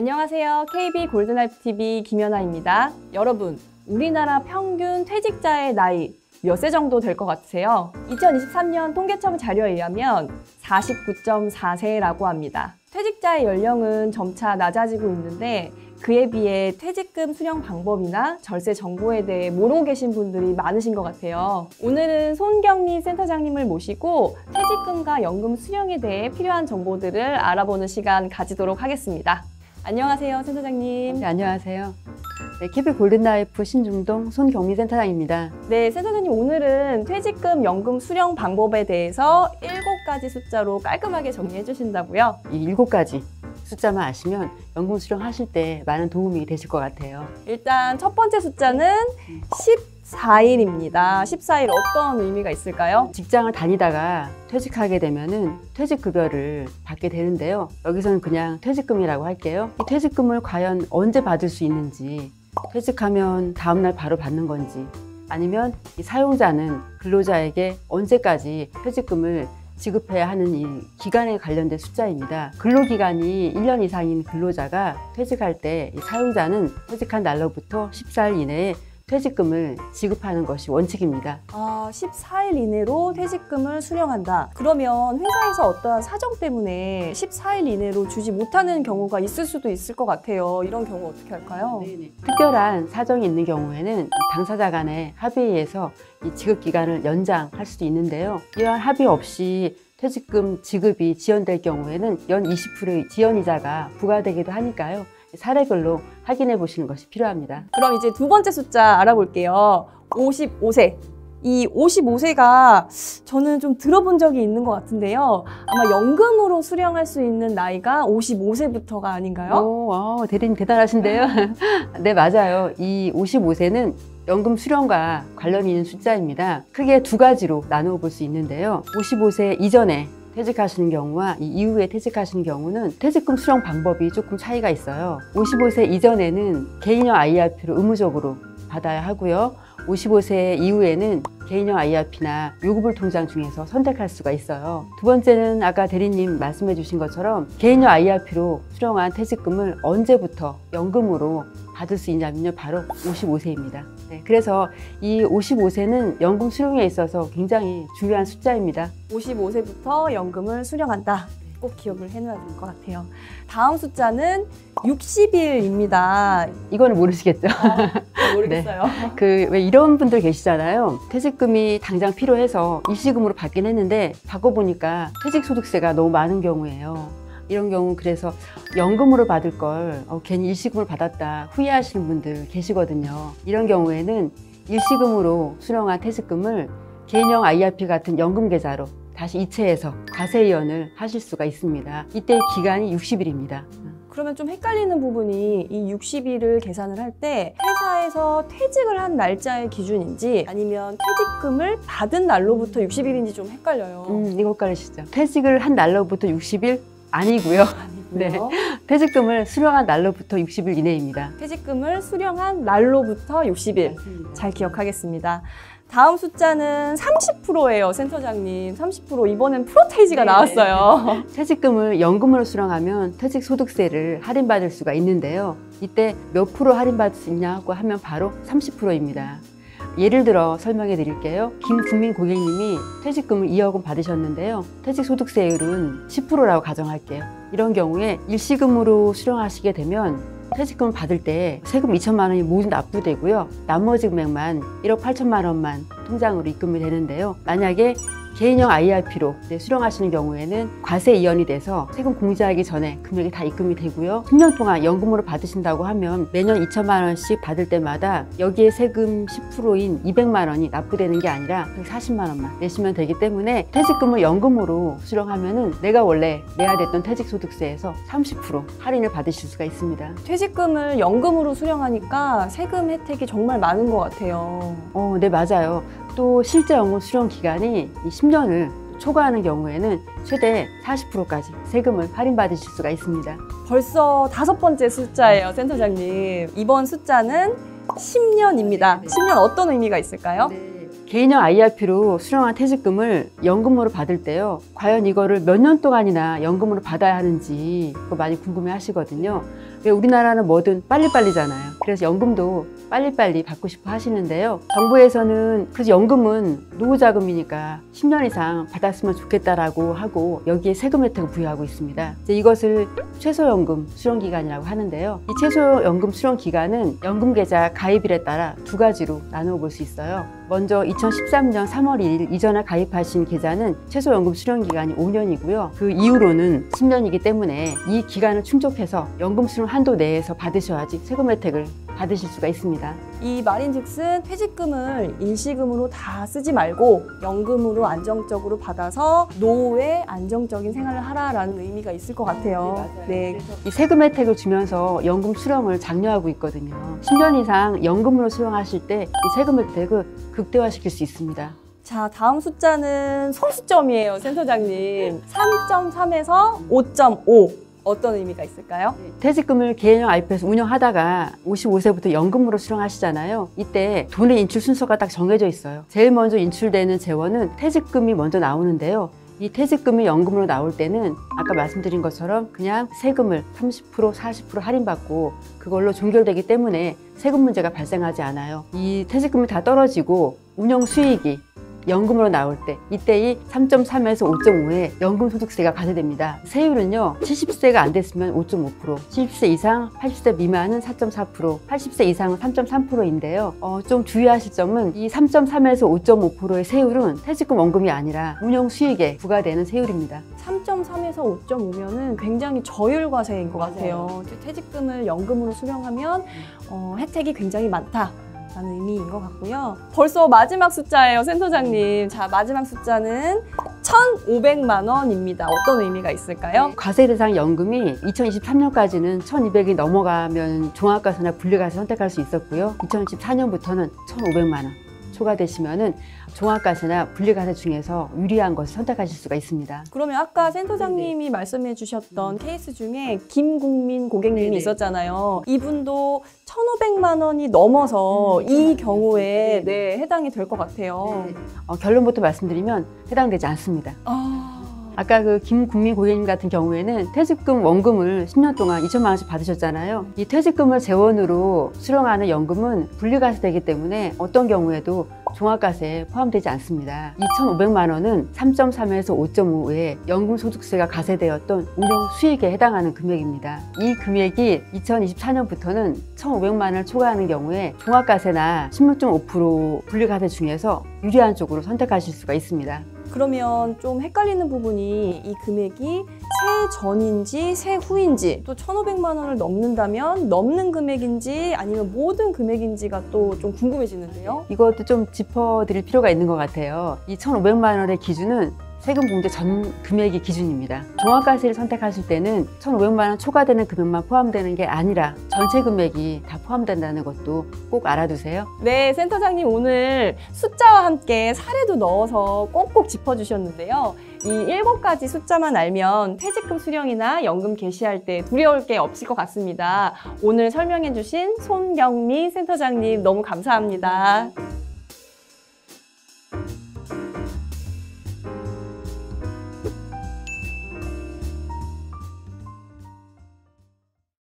안녕하세요. KB 골든라이프 TV 김연아입니다. 여러분, 우리나라 평균 퇴직자의 나이 몇 세 정도 될 것 같으세요? 2023년 통계청 자료에 의하면 49.4세라고 합니다. 퇴직자의 연령은 점차 낮아지고 있는데 그에 비해 퇴직금 수령 방법이나 절세 정보에 대해 모르고 계신 분들이 많으신 것 같아요. 오늘은 손경미 센터장님을 모시고 퇴직금과 연금 수령에 대해 필요한 정보들을 알아보는 시간 가지도록 하겠습니다. 안녕하세요, 센터장님. 네, 안녕하세요. 네, KB 골든라이프 신중동 손경미 센터장입니다. 네, 센터장님, 오늘은 퇴직금, 연금 수령 방법에 대해서 7가지 숫자로 깔끔하게 정리해 주신다고요? 이 7가지 숫자만 아시면 연금 수령하실 때 많은 도움이 되실 것 같아요. 일단 첫 번째 숫자는 14일입니다. 14일 어떤 의미가 있을까요? 직장을 다니다가 퇴직하게 되면은 퇴직급여를 받게 되는데요. 여기서는 그냥 퇴직금이라고 할게요. 이 퇴직금을 과연 언제 받을 수 있는지, 퇴직하면 다음날 바로 받는 건지, 아니면 이 사용자는 근로자에게 언제까지 퇴직금을 지급해야 하는 이 기간에 관련된 숫자입니다. 근로기간이 1년 이상인 근로자가 퇴직할 때 이 사용자는 퇴직한 날로부터 14일 이내에 퇴직금을 지급하는 것이 원칙입니다. 14일 이내로 퇴직금을 수령한다. 그러면 회사에서 어떠한 사정 때문에 14일 이내로 주지 못하는 경우가 있을 수도 있을 것 같아요. 이런 경우 어떻게 할까요? 네네. 특별한 사정이 있는 경우에는 당사자 간의 합의에 의해서 이 지급 기간을 연장할 수도 있는데요. 이러한 합의 없이 퇴직금 지급이 지연될 경우에는 연 20%의 지연이자가 부과되기도 하니까요. 사례별로 확인해 보시는 것이 필요합니다. 그럼 이제 두 번째 숫자 알아볼게요. 55세. 이 55세가 저는 좀 들어본 적이 있는 것 같은데요. 아마 연금으로 수령할 수 있는 나이가 55세부터가 아닌가요? 대리님 대단하신데요. 네, 맞아요. 이 55세는 연금 수령과 관련이 있는 숫자입니다. 크게 두 가지로 나누어 볼 수 있는데요. 55세 이전에 퇴직하시는 경우와 이 이후에 퇴직하시는 경우는 퇴직금 수령 방법이 조금 차이가 있어요. 55세 이전에는 개인형 IRP로 의무적으로 받아야 하고요. 55세 이후에는 개인형 IRP나 요구불 통장 중에서 선택할 수가 있어요. 두 번째는 아까 대리님 말씀해 주신 것처럼 개인형 IRP로 수령한 퇴직금을 언제부터 연금으로 받을 수 있냐면요, 바로 55세입니다. 네, 그래서 이 55세는 연금 수령에 있어서 굉장히 중요한 숫자입니다. 55세부터 연금을 수령한다. 꼭 기억을 해놔야 될 것 같아요. 다음 숫자는 60일입니다. 이거는 모르시겠죠? 모르겠어요. 네. 왜 이런 분들 계시잖아요. 퇴직금이 당장 필요해서 일시금으로 받긴 했는데 바꿔보니까 퇴직소득세가 너무 많은 경우예요. 이런 경우 그래서 연금으로 받을 걸 괜히 일시금을 받았다 후회하시는 분들 계시거든요. 이런 경우에는 일시금으로 수령한 퇴직금을 개인형 IRP 같은 연금 계좌로 다시 이체해서 과세 이연을 하실 수가 있습니다. 이때 기간이 60일입니다. 그러면 좀 헷갈리는 부분이 이 60일을 계산을 할 때 회사에서 퇴직을 한 날짜의 기준인지 아니면 퇴직금을 받은 날로부터 60일인지 좀 헷갈려요. 이거 헷갈리시죠? 퇴직을 한 날로부터 60일? 아니고요. 네. 퇴직금을 수령한 날로부터 60일 이내입니다. 퇴직금을 수령한 날로부터 60일. 맞습니다. 잘 기억하겠습니다. 다음 숫자는 30%예요, 센터장님. 30%. 이번엔 프로테이지가 나왔어요. 퇴직금을 연금으로 수령하면 퇴직소득세를 할인받을 수가 있는데요. 이때 몇 프로 할인받을 수 있냐고 하면 바로 30%입니다. 예를 들어 설명해 드릴게요. 김국민 고객님이 퇴직금을 2억 원 받으셨는데요. 퇴직소득세율은 10%라고 가정할게요. 이런 경우에 일시금으로 수령하시게 되면 퇴직금을 받을 때 세금 2천만 원이 모두 납부되고요. 나머지 금액만 1억 8천만 원만 통장으로 입금이 되는데요. 만약에 개인형 IRP로 수령하시는 경우에는 과세 이연이 돼서 세금 공제하기 전에 금액이 다 입금이 되고요. 10년 동안 연금으로 받으신다고 하면 매년 2천만 원씩 받을 때마다 여기에 세금 10%인 200만 원이 납부되는 게 아니라 140만 원만 내시면 되기 때문에 퇴직금을 연금으로 수령하면은 내가 원래 내야 됐던 퇴직소득세에서 30% 할인을 받으실 수가 있습니다. 퇴직금을 연금으로 수령하니까 세금 혜택이 정말 많은 것 같아요. 네, 맞아요. 또 실제 연금 수령 기간이 10년을 초과하는 경우에는 최대 40%까지 세금을 할인받으실 수가 있습니다. 벌써 5번째 숫자예요, 센터장님. 이번 숫자는 10년입니다. 10년 어떤 의미가 있을까요? 네. 개인형 IRP로 수령한 퇴직금을 연금으로 받을 때요. 과연 이거를 몇 년 동안이나 연금으로 받아야 하는지 그거 많이 궁금해 하시거든요. 왜 우리나라는 뭐든 빨리빨리잖아요. 그래서 연금도 빨리빨리 받고 싶어 하시는데요. 정부에서는 그래서 연금은 노후자금이니까 10년 이상 받았으면 좋겠다라고 하고 여기에 세금 혜택을 부여하고 있습니다. 이제 이것을 최소연금 수령기간이라고 하는데요. 이 최소연금 수령기간은 연금계좌 가입일에 따라 두 가지로 나누어 볼 수 있어요. 먼저 2013년 3월 1일 이전에 가입하신 계좌는 최소연금 수령기간이 5년이고요. 그 이후로는 10년이기 때문에 이 기간을 충족해서 연금 수령 한도 내에서 받으셔야지 세금 혜택을 받으실 수가 있습니다. 이 말인즉슨 퇴직금을 일시금으로 다 쓰지 말고 연금으로 안정적으로 받아서 노후에 안정적인 생활을 하라라는 의미가 있을 것 같아요. 네. 이 세금 혜택을 주면서 연금 수령을 장려하고 있거든요. 10년 이상 연금으로 수령하실 때 이 세금 혜택을 극대화시킬 수 있습니다. 자, 다음 숫자는 소수점이에요, 센터장님. 3.3에서 5.5. 어떤 의미가 있을까요? 퇴직금을 개인형 IP에서 운영하다가 55세부터 연금으로 수령하시잖아요. 이때 돈의 인출 순서가 딱 정해져 있어요. 제일 먼저 인출되는 재원은 퇴직금이 먼저 나오는데요. 이 퇴직금이 연금으로 나올 때는 아까 말씀드린 것처럼 그냥 세금을 30%, 40% 할인받고 그걸로 종결되기 때문에 세금 문제가 발생하지 않아요. 이 퇴직금이 다 떨어지고 운영 수익이 연금으로 나올 때 이때 이 3.3에서 5.5에 연금소득세가 가세됩니다. 세율은요 70세가 안 됐으면 5.5%, 70세 이상 80세 미만은 4.4%, 80세 이상은 3.3%인데요. 좀 주의하실 점은 이 3.3에서 5.5%의 세율은 퇴직금 원금이 아니라 운용 수익에 부과되는 세율입니다. 3.3에서 5.5면은 굉장히 저율과세인 것 같아요. 퇴직금을 연금으로 수령하면 혜택이 굉장히 많다. 라는 의미인 것 같고요. 벌써 마지막 숫자예요, 센터장님. 자, 마지막 숫자는 1,500만 원입니다. 어떤 의미가 있을까요? 과세 대상 연금이 2023년까지는 1,200이 넘어가면 종합과세나 분리과세 선택할 수 있었고요. 2014년부터는 1,500만 원 초과되시면은 종합과세나 분리과세 중에서 유리한 것을 선택하실 수가 있습니다. 그러면 아까 센터장님이 말씀해 주셨던 케이스 중에 김국민 고객님이 있었잖아요. 이분도 1,500만 원이 넘어서 이 경우에 해당이 될 것 같아요. 결론부터 말씀드리면 해당되지 않습니다. 아까 그 김국민 고객님 같은 경우에는 퇴직금 원금을 10년 동안 2천만 원씩 받으셨잖아요. 이 퇴직금을 재원으로 수령하는 연금은 분리과세 되기 때문에 어떤 경우에도 종합과세에 포함되지 않습니다. 2,500만 원은 3.3에서 5.5에 연금소득세가 가세되었던 운용 수익에 해당하는 금액입니다. 이 금액이 2024년부터는 1,500만 원을 초과하는 경우에 종합과세나 16.5% 분리과세 중에서 유리한 쪽으로 선택하실 수가 있습니다. 그러면 좀 헷갈리는 부분이 이 금액이 세 전인지 세 후인지 또 1,500만 원을 넘는다면 넘는 금액인지 아니면 모든 금액인지가 또 좀 궁금해지는데요. 이것도 좀 짚어드릴 필요가 있는 것 같아요. 이 1,500만 원의 기준은 세금 공제 전 금액이 기준입니다. 종합과세를 선택하실 때는 1,500만 원 초과되는 금액만 포함되는 게 아니라 전체 금액이 다 포함된다는 것도 꼭 알아두세요. 네, 센터장님 오늘 숫자와 함께 사례도 넣어서 꼭꼭 짚어주셨는데요. 이 7가지 숫자만 알면 퇴직금 수령이나 연금 개시할 때 두려울 게 없을 것 같습니다. 오늘 설명해주신 손경미 센터장님 너무 감사합니다.